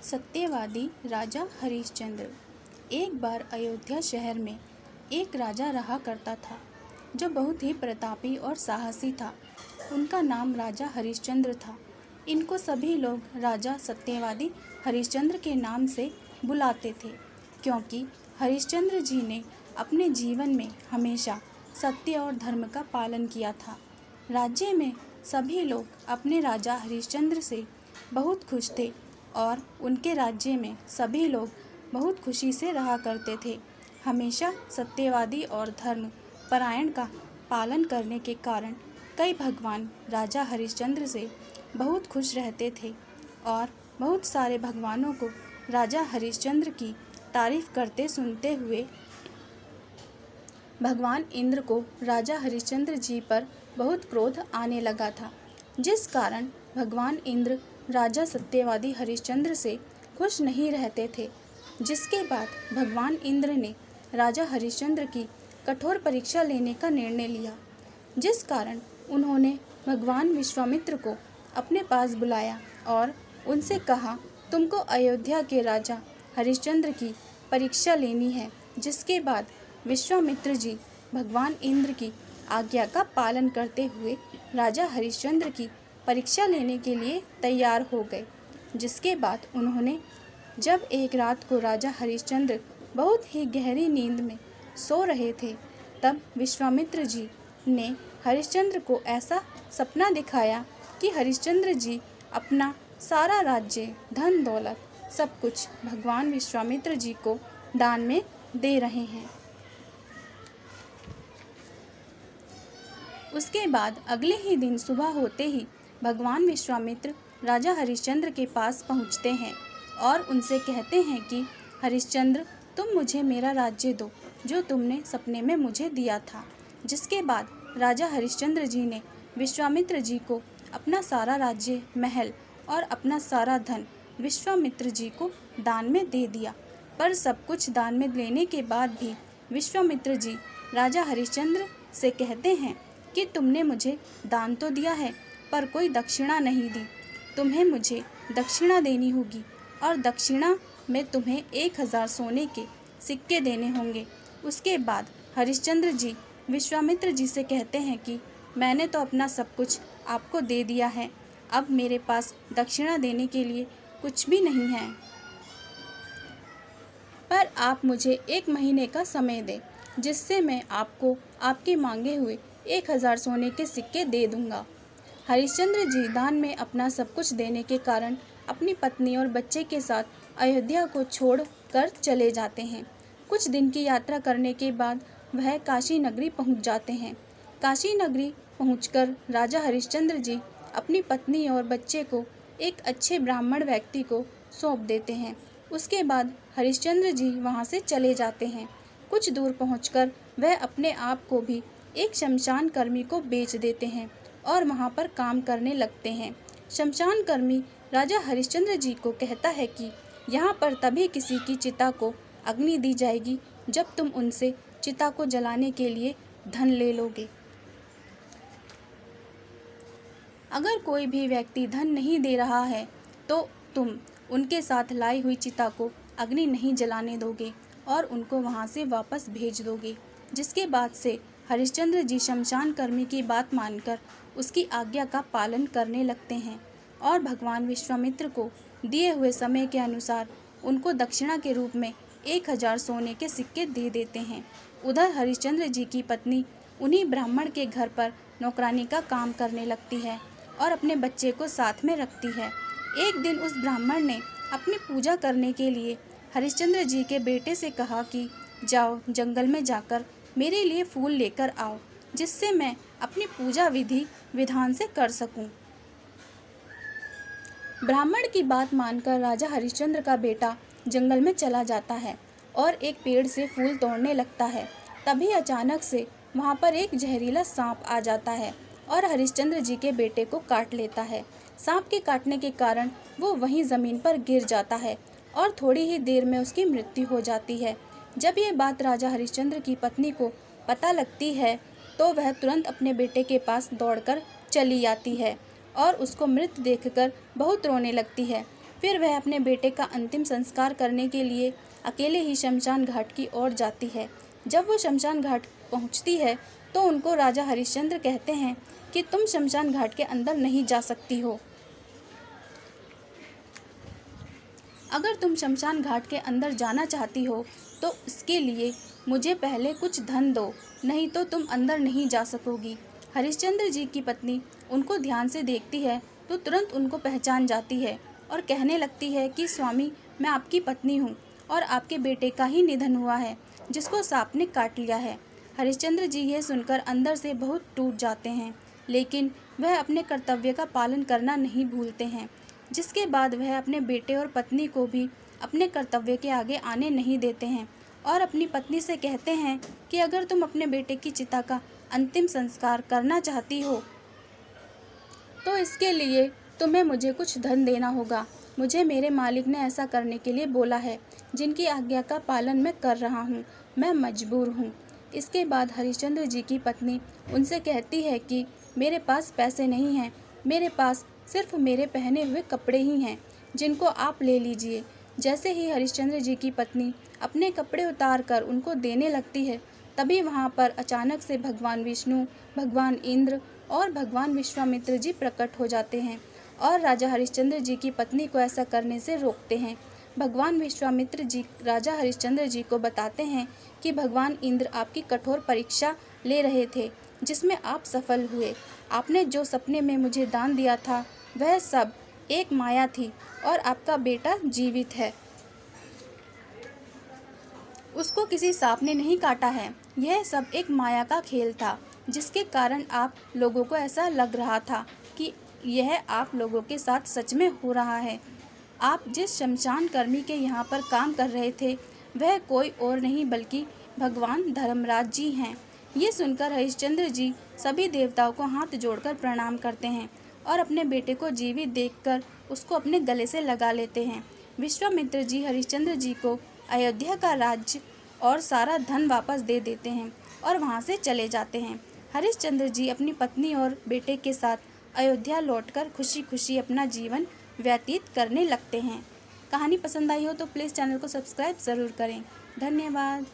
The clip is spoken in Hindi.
सत्यवादी राजा हरिश्चंद्र। एक बार अयोध्या शहर में एक राजा रहा करता था जो बहुत ही प्रतापी और साहसी था। उनका नाम राजा हरिश्चंद्र था। इनको सभी लोग राजा सत्यवादी हरिश्चंद्र के नाम से बुलाते थे, क्योंकि हरिश्चंद्र जी ने अपने जीवन में हमेशा सत्य और धर्म का पालन किया था। राज्य में सभी लोग अपने राजा हरिश्चंद्र से बहुत खुश थे और उनके राज्य में सभी लोग बहुत खुशी से रहा करते थे। हमेशा सत्यवादी और धर्म परायण का पालन करने के कारण कई भगवान राजा हरिश्चंद्र से बहुत खुश रहते थे और बहुत सारे भगवानों को राजा हरिश्चंद्र की तारीफ करते सुनते हुए भगवान इंद्र को राजा हरिश्चंद्र जी पर बहुत क्रोध आने लगा था, जिस कारण भगवान इंद्र राजा सत्यवादी हरिश्चंद्र से खुश नहीं रहते थे। जिसके बाद भगवान इंद्र ने राजा हरिश्चंद्र की कठोर परीक्षा लेने का निर्णय लिया, जिस कारण उन्होंने भगवान विश्वामित्र को अपने पास बुलाया और उनसे कहा, तुमको अयोध्या के राजा हरिश्चंद्र की परीक्षा लेनी है। जिसके बाद विश्वामित्र जी भगवान इंद्र की आज्ञा का पालन करते हुए राजा हरिश्चंद्र की परीक्षा लेने के लिए तैयार हो गए। जिसके बाद उन्होंने जब एक रात को राजा हरिश्चंद्र बहुत ही गहरी नींद में सो रहे थे, तब विश्वामित्र जी ने हरिश्चंद्र को ऐसा सपना दिखाया कि हरिश्चंद्र जी अपना सारा राज्य, धन दौलत, सब कुछ भगवान विश्वामित्र जी को दान में दे रहे हैं। उसके बाद अगले ही दिन सुबह होते ही भगवान विश्वामित्र राजा हरिश्चंद्र के पास पहुंचते हैं और उनसे कहते हैं कि हरिश्चंद्र, तुम मुझे मेरा राज्य दो जो तुमने सपने में मुझे दिया था। जिसके बाद राजा हरिश्चंद्र जी ने विश्वामित्र जी को अपना सारा राज्य, महल और अपना सारा धन विश्वामित्र जी को दान में दे दिया। पर सब कुछ दान में लेने के बाद भी विश्वामित्र जी राजा हरिश्चंद्र से कहते हैं कि तुमने मुझे दान तो दिया है पर कोई दक्षिणा नहीं दी। तुम्हें मुझे दक्षिणा देनी होगी और दक्षिणा में तुम्हें 1000 सोने के सिक्के देने होंगे। उसके बाद हरिश्चंद्र जी विश्वामित्र जी से कहते हैं कि मैंने तो अपना सब कुछ आपको दे दिया है, अब मेरे पास दक्षिणा देने के लिए कुछ भी नहीं है, पर आप मुझे 1 महीने का समय दें, जिससे मैं आपको आपके मांगे हुए 1000 सोने के सिक्के दे दूंगा। हरिश्चंद्र जी दान में अपना सब कुछ देने के कारण अपनी पत्नी और बच्चे के साथ अयोध्या को छोड़ कर चले जाते हैं। कुछ दिन की यात्रा करने के बाद वह काशी नगरी पहुंच जाते हैं। काशी नगरी पहुंचकर राजा हरिश्चंद्र जी अपनी पत्नी और बच्चे को एक अच्छे ब्राह्मण व्यक्ति को सौंप देते हैं। उसके बाद हरिश्चंद्र जी वहां से चले जाते हैं। कुछ दूर पहुंचकर वह अपने आप को भी एक शमशान कर्मी को बेच देते हैं और वहां पर काम करने लगते हैं। शमशान कर्मी राजा हरिश्चंद्र जी को कहता है कि यहाँ पर तभी किसी की चिता को अग्नि दी जाएगी जब तुम उनसे चिता को जलाने के लिए धन ले लोगे। अगर कोई भी व्यक्ति धन नहीं दे रहा है तो तुम उनके साथ लाई हुई चिता को अग्नि नहीं जलाने दोगे और उनको वहाँ से वापस भेज दोगे। जिसके बाद से हरिश्चंद्र जी शमशान कर्मी की बात मानकर उसकी आज्ञा का पालन करने लगते हैं और भगवान विश्वामित्र को दिए हुए समय के अनुसार उनको दक्षिणा के रूप में 1000 सोने के सिक्के दे देते हैं। उधर हरिश्चंद्र जी की पत्नी उन्हीं ब्राह्मण के घर पर नौकरानी का काम करने लगती है और अपने बच्चे को साथ में रखती है। एक दिन उस ब्राह्मण ने अपनी पूजा करने के लिए हरिश्चंद्र जी के बेटे से कहा कि जाओ जंगल में जाकर मेरे लिए फूल लेकर आओ, जिससे मैं अपनी पूजा विधि विधान से कर सकूं। ब्राह्मण की बात मानकर राजा हरिश्चंद्र का बेटा जंगल में चला जाता है और एक पेड़ से फूल तोड़ने लगता है। तभी अचानक से वहां पर एक जहरीला सांप आ जाता है और हरिश्चंद्र जी के बेटे को काट लेता है। सांप के काटने के कारण वो वहीं ज़मीन पर गिर जाता है और थोड़ी ही देर में उसकी मृत्यु हो जाती है। जब ये बात राजा हरिश्चंद्र की पत्नी को पता लगती है तो वह तुरंत अपने बेटे के पास दौड़कर चली आती है और उसको मृत देखकर बहुत रोने लगती है। फिर वह अपने बेटे का अंतिम संस्कार करने के लिए अकेले ही शमशान घाट की ओर जाती है। जब वो शमशान घाट पहुंचती है तो उनको राजा हरिश्चंद्र कहते हैं कि तुम शमशान घाट के अंदर नहीं जा सकती हो। अगर तुम शमशान घाट के अंदर जाना चाहती हो तो इसके लिए मुझे पहले कुछ धन दो, नहीं तो तुम अंदर नहीं जा सकोगी। हरिश्चंद्र जी की पत्नी उनको ध्यान से देखती है तो तुरंत उनको पहचान जाती है और कहने लगती है कि स्वामी, मैं आपकी पत्नी हूँ और आपके बेटे का ही निधन हुआ है, जिसको सांप ने काट लिया है। हरिश्चंद्र जी यह सुनकर अंदर से बहुत टूट जाते हैं, लेकिन वह अपने कर्तव्य का पालन करना नहीं भूलते हैं, जिसके बाद वह अपने बेटे और पत्नी को भी अपने कर्तव्य के आगे आने नहीं देते हैं और अपनी पत्नी से कहते हैं कि अगर तुम अपने बेटे की चिता का अंतिम संस्कार करना चाहती हो तो इसके लिए तुम्हें मुझे कुछ धन देना होगा। मुझे मेरे मालिक ने ऐसा करने के लिए बोला है, जिनकी आज्ञा का पालन मैं कर रहा हूँ। मैं मजबूर हूँ। इसके बाद हरिश्चंद्र जी की पत्नी उनसे कहती है कि मेरे पास पैसे नहीं हैं, मेरे पास सिर्फ मेरे पहने हुए कपड़े ही हैं, जिनको आप ले लीजिए। जैसे ही हरिश्चंद्र जी की पत्नी अपने कपड़े उतार कर उनको देने लगती है, तभी वहाँ पर अचानक से भगवान विष्णु, भगवान इंद्र और भगवान विश्वामित्र जी प्रकट हो जाते हैं और राजा हरिश्चंद्र जी की पत्नी को ऐसा करने से रोकते हैं। भगवान विश्वामित्र जी राजा हरिश्चंद्र जी को बताते हैं कि भगवान इंद्र आपकी कठोर परीक्षा ले रहे थे, जिसमें आप सफल हुए। आपने जो सपने में मुझे दान दिया था वह सब एक माया थी और आपका बेटा जीवित है। उसको किसी सांप ने नहीं काटा है। यह सब एक माया का खेल था, जिसके कारण आप लोगों को ऐसा लग रहा था कि यह आप लोगों के साथ सच में हो रहा है। आप जिस शमशान कर्मी के यहाँ पर काम कर रहे थे वह कोई और नहीं बल्कि भगवान धर्मराज जी हैं। ये सुनकर हरिश्चंद्र जी सभी देवताओं को हाथ जोड़कर प्रणाम करते हैं और अपने बेटे को जीवित देखकर उसको अपने गले से लगा लेते हैं। विश्वामित्र जी हरिश्चंद्र जी को अयोध्या का राज्य और सारा धन वापस दे देते हैं और वहाँ से चले जाते हैं। हरिश्चंद्र जी अपनी पत्नी और बेटे के साथ अयोध्या लौटकर खुशी खुशी अपना जीवन व्यतीत करने लगते हैं। कहानी पसंद आई हो तो प्लीज़ चैनल को सब्सक्राइब ज़रूर करें। धन्यवाद।